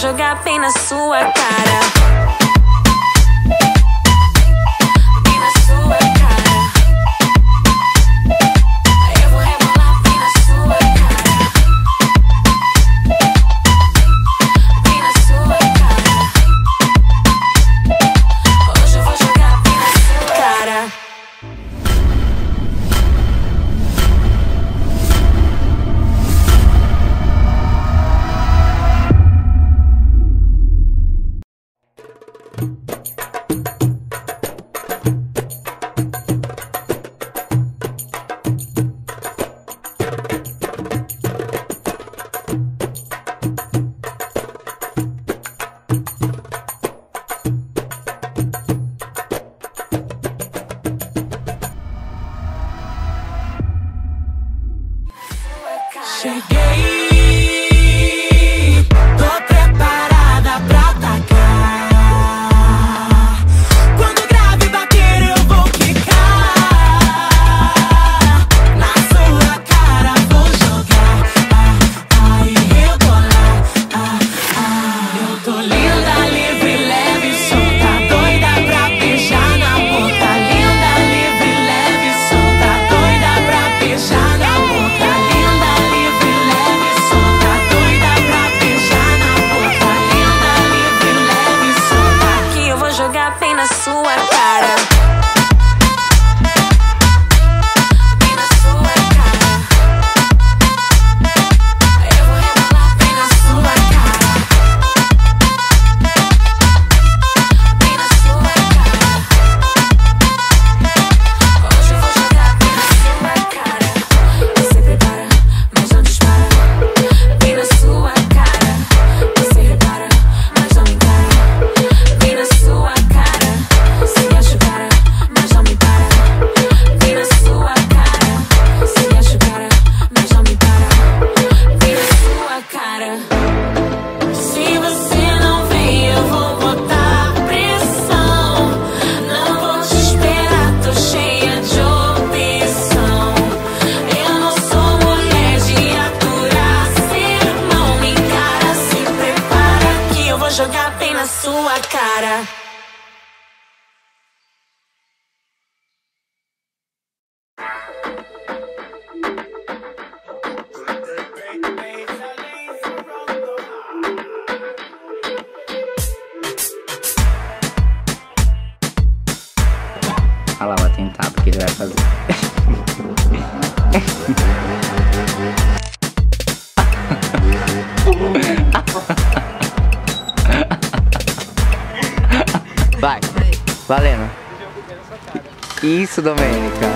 jogar bem na sua cara. Cheguei, tô preparada pra atacar. Quando o grave bater eu vou quicar. Na sua cara vou jogar. Ai, rebolar. Eu tô linda, livre, leve, solta, doida pra beijar na boca. Linda, livre, leve, solta, doida pra beijar na boca. Jogar bem na sua cara. Bem na sua cara. Eu vou rebolar bem na sua cara. Bem na sua cara. Hoje eu vou jogar bem na sua cara. Você prepara, mas não dispara. Bem na sua cara. Você repara, mas não me encara. Bem na sua cara, se machucara, mas não me para. Vem na sua cara, se machucara, mas não me para. Vem na sua cara. Se você não vem, eu vou botar pressão. Não vou te esperar, tô cheia de opção. Eu não sou mulher de aturar sermão. Me encara, se prepara, que eu vou jogar bem na sua cara. Olha lá, vou tentar porque ele vai fazer. Vai, valendo. Isso, Domênica.